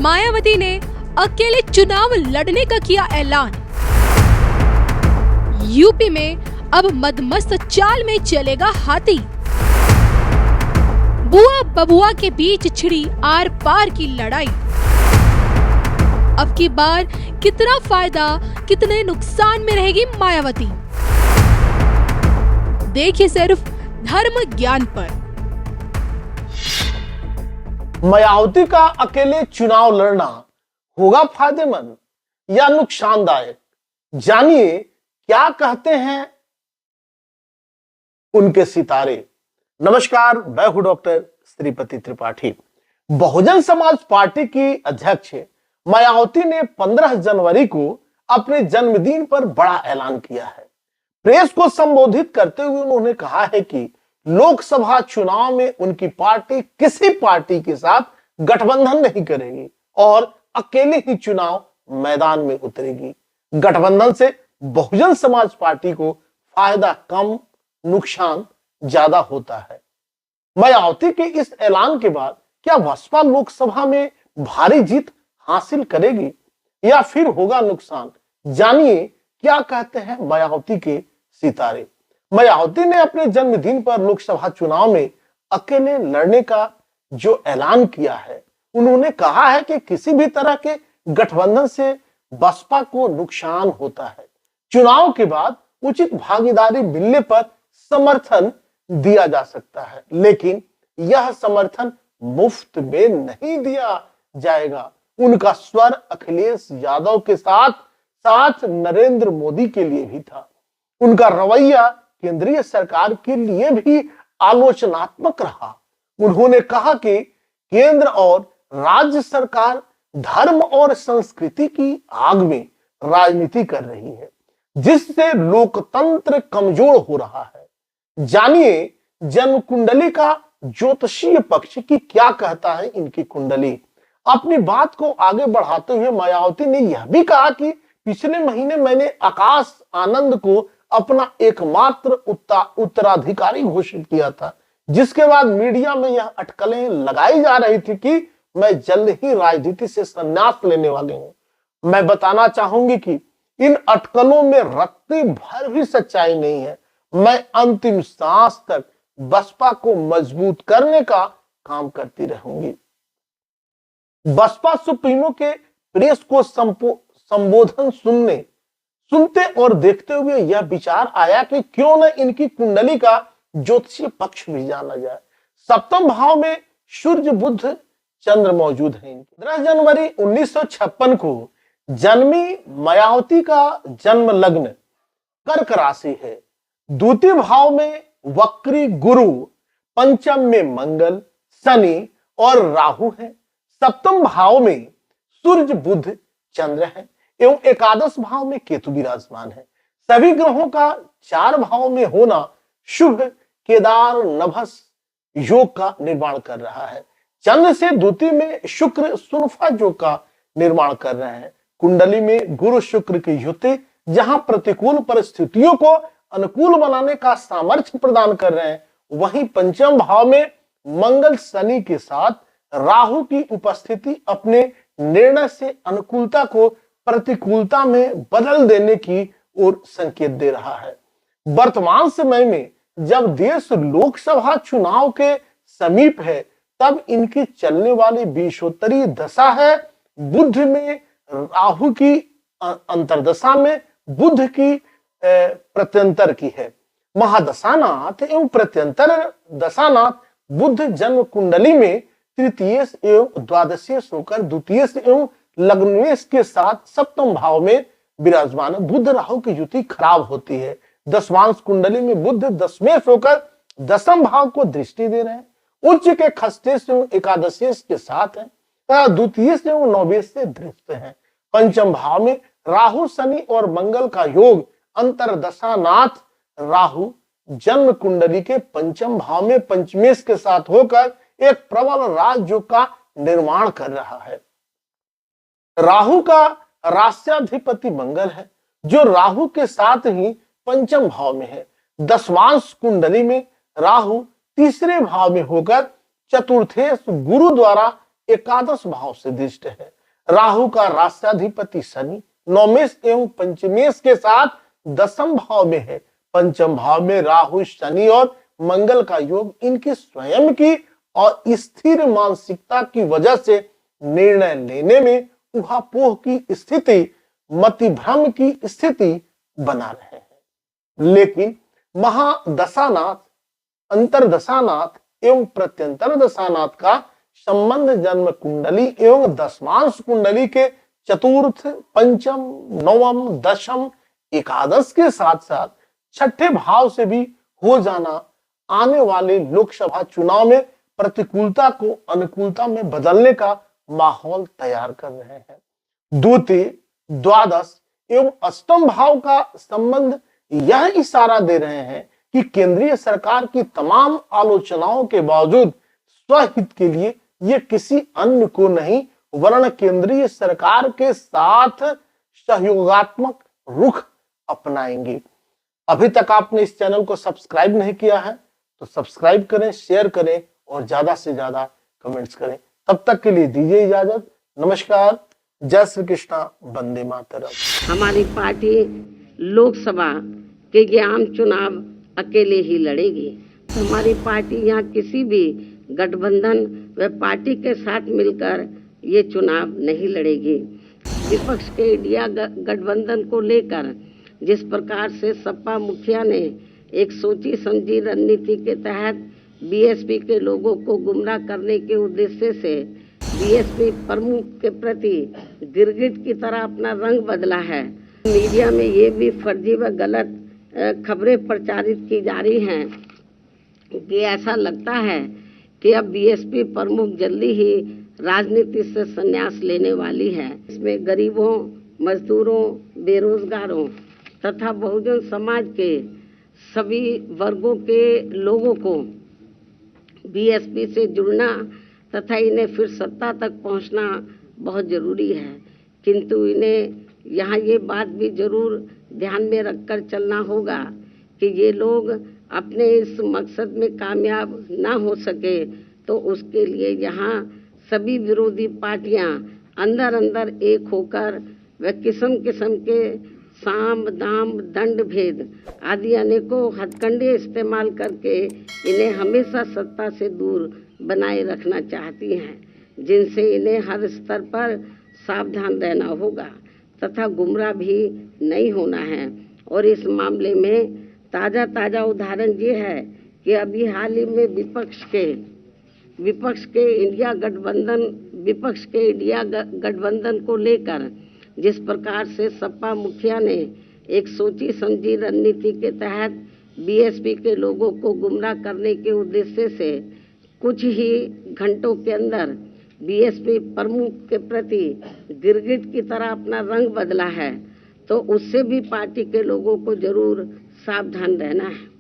मायावती ने अकेले चुनाव लड़ने का किया ऐलान। यूपी में अब मदमस्त चाल में चलेगा हाथी। बुआ बबुआ के बीच छिड़ी आर पार की लड़ाई। अब की बार कितना फायदा कितने नुकसान में रहेगी मायावती, देखिए सिर्फ धर्म ज्ञान पर। मायावती का अकेले चुनाव लड़ना होगा फायदेमंद या नुकसानदायक, जानिए क्या कहते हैं उनके सितारे। नमस्कार, मैं हूं डॉक्टर श्रीपति त्रिपाठी। बहुजन समाज पार्टी की अध्यक्ष मायावती ने 15 जनवरी को अपने जन्मदिन पर बड़ा ऐलान किया है। प्रेस को संबोधित करते हुए उन्होंने कहा है कि लोकसभा चुनाव में उनकी पार्टी किसी पार्टी के साथ गठबंधन नहीं करेगी और अकेले ही चुनाव मैदान में उतरेगी। गठबंधन से बहुजन समाज पार्टी को फायदा कम, नुकसान ज्यादा होता है। मायावती के इस ऐलान के बाद क्या बसपा लोकसभा में भारी जीत हासिल करेगी या फिर होगा नुकसान, जानिए क्या कहते हैं मायावती के सितारे। मायावती ने अपने जन्मदिन पर लोकसभा चुनाव में अकेले लड़ने का जो ऐलान किया है, उन्होंने कहा है कि किसी भी तरह के गठबंधन से बसपा को नुकसान होता है। चुनाव के बाद उचित भागीदारी मिलने पर समर्थन दिया जा सकता है, लेकिन यह समर्थन मुफ्त में नहीं दिया जाएगा। उनका स्वर अखिलेश यादव के साथ साथ नरेंद्र मोदी के लिए भी था। उनका रवैया केंद्रीय सरकार के लिए भी आलोचनात्मक रहा। उन्होंने कहा कि केंद्र और राज्य सरकार धर्म और संस्कृति की आग में राजनीति कर रही है, जिससे लोकतंत्र कमजोर हो रहा है। जानिए जन्म कुंडली का ज्योतिषीय पक्ष की क्या कहता है इनकी कुंडली। अपनी बात को आगे बढ़ाते हुए मायावती ने यह भी कहा कि पिछले महीने मैंने आकाश आनंद को अपना एकमात्र उत्तराधिकारी घोषित किया था, जिसके बाद मीडिया में यह अटकलें लगाई जा रही थी कि मैं जल्द ही राजनीति से संन्यास लेने वाले हूं। मैं बताना चाहूंगी कि इन अटकलों में रत्ती भर भी सच्चाई नहीं है। मैं अंतिम सांस तक बसपा को मजबूत करने का काम करती रहूंगी। बसपा सुप्रीमो के प्रेस को संबोधन सुनते और देखते हुए यह विचार आया कि क्यों न इनकी कुंडली का ज्योतिषीय पक्ष भी जाना जाए। सप्तम भाव में सूर्य बुध चंद्र मौजूद है। 15 जनवरी 1956 को जन्मी मायावती का जन्म लग्न कर्क राशि है। द्वितीय भाव में वक्री गुरु, पंचम में मंगल, शनि और राहु है। सप्तम भाव में सूर्य बुध चंद्र है एवं एकादश भाव में केतु विराजमान है। सभी ग्रहों का 4 भाव में होना शुभ केदार नभस योग का निर्माण कर रहा है। चंद्र से द्वितीय में शुक्र सुनफा योग का निर्माण कर रहे हैं। कुंडली में गुरु शुक्र की युति जहां प्रतिकूल परिस्थितियों को अनुकूल बनाने का सामर्थ्य प्रदान कर रहे हैं, वहीं पंचम भाव में मंगल शनि के साथ राहु की उपस्थिति अपने निर्णय से अनुकूलता को प्रतिकूलता में बदल देने की ओर संकेत दे रहा है। वर्तमान समय में जब देश लोकसभा चुनाव के समीप है, तब इनकी चलने वाली विषोत्तरी दशा है बुध में राहु की अंतरदशा में बुध की प्रत्यंतर की है। महादशानाथ एवं प्रत्यंतर दशानाथ बुध जन्म कुंडली में तृतीय एवं द्वादशीय होकर द्वितीय एवं लग्नेश के साथ सप्तम भाव में विराजमान। बुध राहु की युति खराब होती है। दशमांश कुंडली में बुध दशमेश होकर दशम भाव को दृष्टि दे रहे हैं। उच्च के खष्टेश एवं एकादशेश के साथ है। द्वितीय एवं नवेश से दृष्ट है। पंचम भाव में राहु शनि और मंगल का योग अंतरदशानाथ राहु जन्म कुंडली के पंचम भाव में पंचमेश के साथ होकर एक प्रबल राजयोग का निर्माण कर रहा है। राहु का राष्ट्राधिपति मंगल है, जो राहु के साथ ही पंचम भाव में है। दशमांश कुंडली में राहु तीसरे भाव में होकर चतुर्थेश गुरु द्वारा एकादश भाव से दृष्ट है। राहु का राष्ट्राधिपति शनि नौमेश एवं पंचमेश के साथ दसम भाव में है। पंचम भाव में राहु, शनि और मंगल का योग इनकी स्वयं की और स्थिर मानसिकता की वजह से निर्णय लेने में ऊहापोह की स्थिति, मतिभ्रम की स्थिति बना रहे हैं। लेकिन महादशानाथ, अंतरदशानाथ एवं प्रत्यंतर दशानाथ का संबंध जन्म कुंडली एवं दशमांश कुंडली के चतुर्थ, पंचम, नवम, दशम, एकादश के साथ साथ छठे भाव से भी हो जाना आने वाले लोकसभा चुनाव में प्रतिकूलता को अनुकूलता में बदलने का माहौल तैयार कर रहे हैं। द्वितीय, द्वादश एवं अष्टम भाव का संबंध यह इशारा दे रहे हैं कि केंद्रीय सरकार की तमाम आलोचनाओं के बावजूद स्वहित के लिए ये किसी अन्य को नहीं वरन केंद्रीय सरकार के साथ सहयोगात्मक रुख अपनाएंगे। अभी तक आपने इस चैनल को सब्सक्राइब नहीं किया है तो सब्सक्राइब करें, शेयर करें और ज्यादा से ज्यादा कमेंट्स करें। तब तक के लिए दीजिए इजाजत। नमस्कार, जय श्री कृष्णा, वंदे मातरम। हमारी पार्टी लोकसभा के ये आम चुनाव अकेले ही लड़ेगी। हमारी पार्टी यहाँ किसी भी गठबंधन व पार्टी के साथ मिलकर ये चुनाव नहीं लड़ेगी। विपक्ष के इंडिया गठबंधन को लेकर जिस प्रकार से सपा मुखिया ने एक सोची समझी रणनीति के तहत बीएसपी के लोगों को गुमराह करने के उद्देश्य से बीएसपी प्रमुख के प्रति गिरगिट की तरह अपना रंग बदला है। मीडिया में ये भी फर्जी व गलत खबरें प्रचारित की जा रही हैं कि ऐसा लगता है कि अब बीएसपी प्रमुख जल्दी ही राजनीति से संन्यास लेने वाली है। इसमें गरीबों, मजदूरों, बेरोजगारों तथा बहुजन समाज के सभी वर्गों के लोगों को बीएसपी से जुड़ना तथा इन्हें फिर सत्ता तक पहुंचना बहुत जरूरी है। किंतु इन्हें यहाँ ये बात भी जरूर ध्यान में रखकर चलना होगा कि ये लोग अपने इस मकसद में कामयाब ना हो सके तो उसके लिए यहाँ सभी विरोधी पार्टियां अंदर अंदर एक होकर व किस्म किस्म के साम, दाम, दंड भेद आदि अनेकों हथकंडे इस्तेमाल करके इन्हें हमेशा सत्ता से दूर बनाए रखना चाहती हैं, जिनसे इन्हें हर स्तर पर सावधान रहना होगा तथा गुमराह भी नहीं होना है। और इस मामले में ताज़ा उदाहरण ये है कि अभी हाल ही में विपक्ष के इंडिया गठबंधन को लेकर जिस प्रकार से सपा मुखिया ने एक सोची समझी रणनीति के तहत बीएसपी के लोगों को गुमराह करने के उद्देश्य से कुछ ही घंटों के अंदर बीएसपी प्रमुख के प्रति गिरगिट की तरह अपना रंग बदला है, तो उससे भी पार्टी के लोगों को जरूर सावधान रहना है।